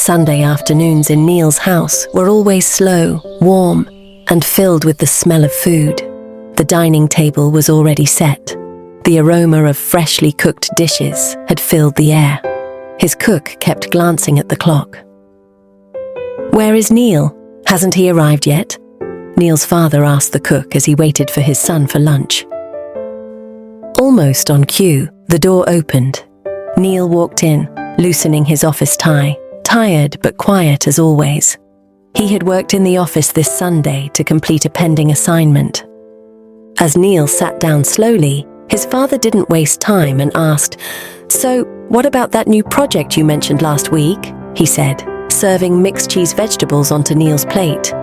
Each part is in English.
Sunday afternoons in Neil's house were always slow, warm, and filled with the smell of food. The dining table was already set. The aroma of freshly cooked dishes had filled the air. His cook kept glancing at the clock. "Where is Neil? Hasn't he arrived yet?" Neil's father asked the cook as he waited for his son for lunch. Almost on cue, the door opened. Neil walked in, loosening his office tie, tired but quiet as always. He had worked in the office this Sunday to complete a pending assignment. As Neil sat down slowly, his father didn't waste time and asked, "So, what about that new project you mentioned last week?" he said, serving mixed cheese vegetables onto Neil's plate.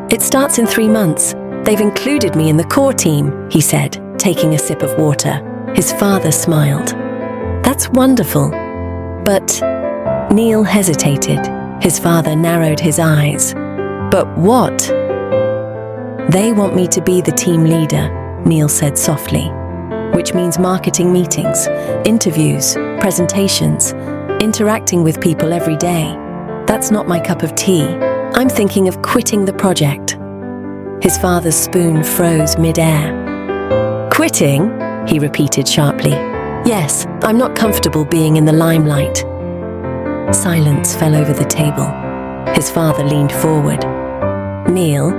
"It starts in 3 months. They've included me in the core team," he said, taking a sip of water. His father smiled. "That's wonderful." But Neil hesitated. His father narrowed his eyes. "But what?" "They want me to be the team leader," Neil said softly, "which means marketing meetings, interviews, presentations, interacting with people every day. That's not my cup of tea. I'm thinking of quitting the project." His father's spoon froze mid-air. "Quitting?" he repeated sharply. "Yes, I'm not comfortable being in the limelight." Silence fell over the table. His father leaned forward. "Neil,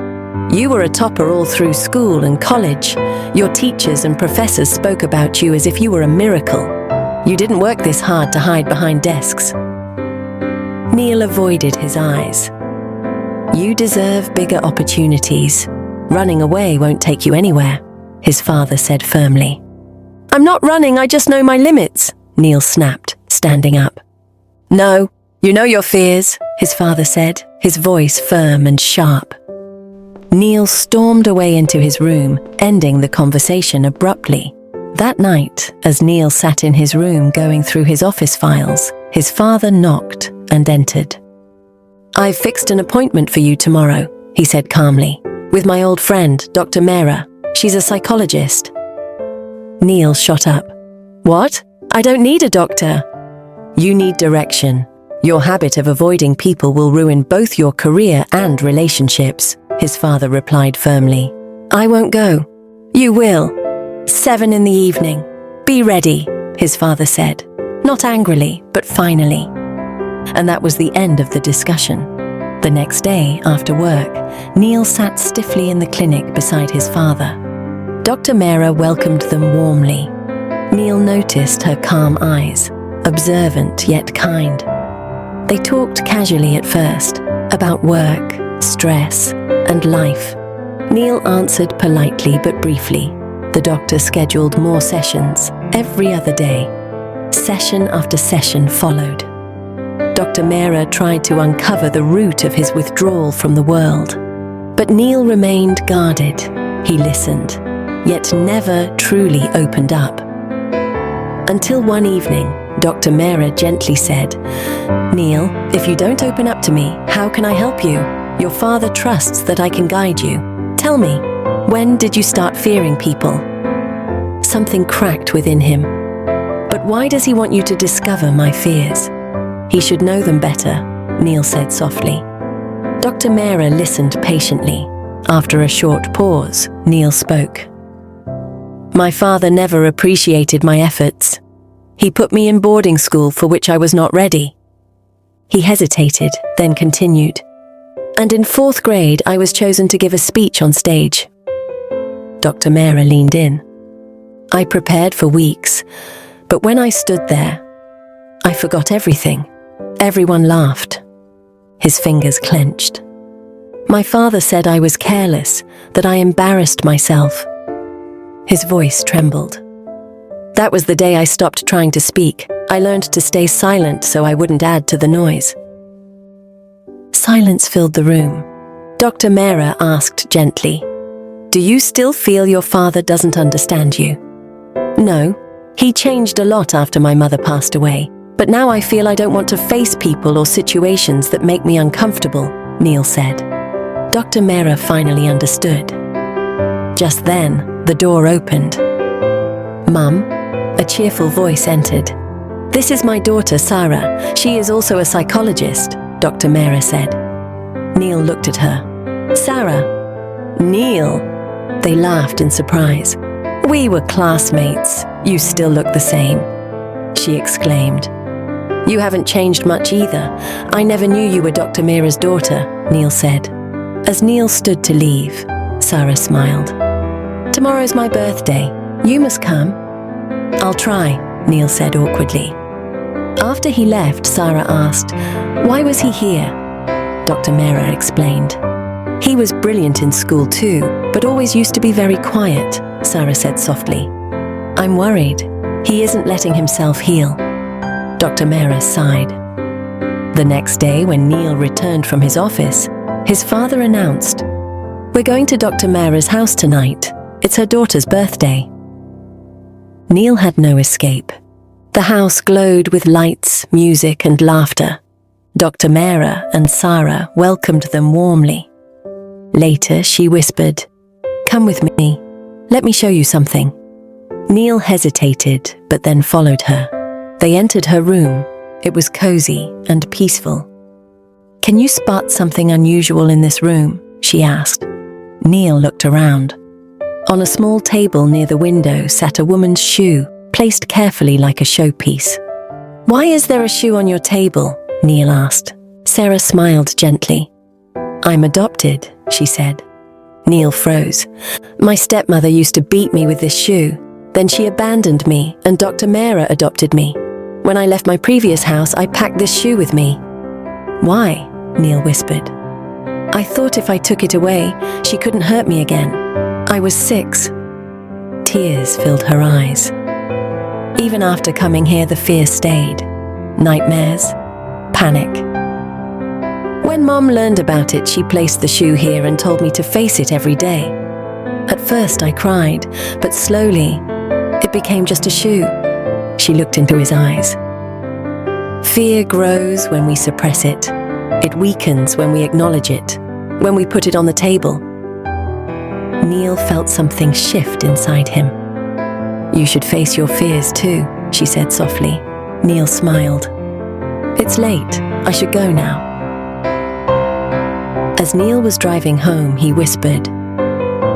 you were a topper all through school and college. Your teachers and professors spoke about you as if you were a miracle. You didn't work this hard to hide behind desks." Neil avoided his eyes. "You deserve bigger opportunities. Running away won't take you anywhere," his father said firmly. "I'm not running, I just know my limits," Neil snapped, standing up. "No, you know your fears," his father said, his voice firm and sharp. Neil stormed away into his room, ending the conversation abruptly. That night, as Neil sat in his room going through his office files, his father knocked and entered. "I've fixed an appointment for you tomorrow," he said calmly, "with my old friend, Dr. Mehra. She's a psychologist." Neil shot up. "What? I don't need a doctor." "You need direction. Your habit of avoiding people will ruin both your career and relationships," his father replied firmly. "I won't go." "You will. 7 in the evening. Be ready," his father said, not angrily, but finally. And that was the end of the discussion. The next day, after work, Neil sat stiffly in the clinic beside his father. Dr. Mehra welcomed them warmly. Neil noticed her calm eyes, observant yet kind. They talked casually at first, about work, stress, and life. Neil answered politely but briefly. The doctor scheduled more sessions every other day. Session after session followed. Dr. Mehra tried to uncover the root of his withdrawal from the world. But Neil remained guarded. He listened, yet never truly opened up. Until one evening, Dr. Mehra gently said, "Neil, if you don't open up to me, how can I help you? Your father trusts that I can guide you. Tell me, when did you start fearing people?" Something cracked within him. "But why does he want you to discover my fears?" "He should know them better," Neil said softly. Dr. Mehra listened patiently. After a short pause, Neil spoke. "My father never appreciated my efforts. He put me in boarding school for which I was not ready." He hesitated, then continued. "And in 4th grade, I was chosen to give a speech on stage." Dr. Mehra leaned in. "I prepared for weeks, but when I stood there, I forgot everything. Everyone laughed." His fingers clenched. "My father said I was careless, that I embarrassed myself." His voice trembled. "That was the day I stopped trying to speak. I learned to stay silent so I wouldn't add to the noise." Silence filled the room. Dr. Mehra asked gently, "Do you still feel your father doesn't understand you?" "No. He changed a lot after my mother passed away, but now I feel I don't want to face people or situations that make me uncomfortable," Neil said. Dr. Mehra finally understood. Just then, the door opened. "Mum," a cheerful voice entered. "This is my daughter, Sarah. She is also a psychologist. Dr. Mera said. Neil looked at her. Sarah. Neil. They laughed in surprise. We were classmates. You still look the same, she exclaimed. You haven't changed much either. I never knew you were Dr. Mera's daughter, Neil said. As Neil stood to leave, Sarah smiled. Tomorrow's my birthday. You must come. I'll try, Neil said awkwardly. After he left, Sarah asked, why was he here? Dr. Mera explained. He was brilliant in school too, but always used to be very quiet, Sarah said softly. I'm worried. He isn't letting himself heal. Dr. Mera sighed. The next day, when Neil returned from his office, his father announced, we're going to Dr. Mera's house tonight. It's her daughter's birthday. Neil had no escape. The house glowed with lights, music, and laughter. Dr. Mera and Sarah welcomed them warmly. Later, she whispered, come with me. Let me show you something. Neil hesitated, but then followed her. They entered her room. It was cozy and peaceful. Can you spot something unusual in this room? She asked. Neil looked around. On a small table near the window sat a woman's shoe, placed carefully like a showpiece. Why is there a shoe on your table? Neil asked. Sarah smiled gently. I'm adopted, she said. Neil froze. My stepmother used to beat me with this shoe. Then she abandoned me, and Dr. Mera adopted me. When I left my previous house, I packed this shoe with me. Why? Neil whispered. I thought if I took it away, she couldn't hurt me again. I was 6. Tears filled her eyes. Even after coming here, the fear stayed. Nightmares, panic. When Mom learned about it, she placed the shoe here and told me to face it every day. At first I cried, but slowly, it became just a shoe. She looked into his eyes. Fear grows when we suppress it. It weakens when we acknowledge it, when we put it on the table. Neil felt something shift inside him. You should face your fears too, she said softly. Neil smiled. It's late. I should go now. As Neil was driving home, he whispered,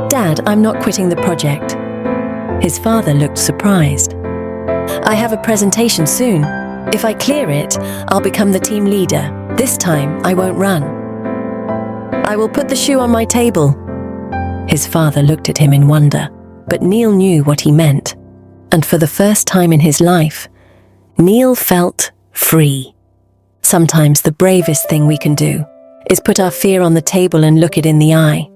Dad, I'm not quitting the project. His father looked surprised. I have a presentation soon. If I clear it, I'll become the team leader. This time, I won't run. I will put the shoe on my table. His father looked at him in wonder, but Neil knew what he meant. And for the first time in his life, Neil felt free. Sometimes the bravest thing we can do is put our fear on the table and look it in the eye.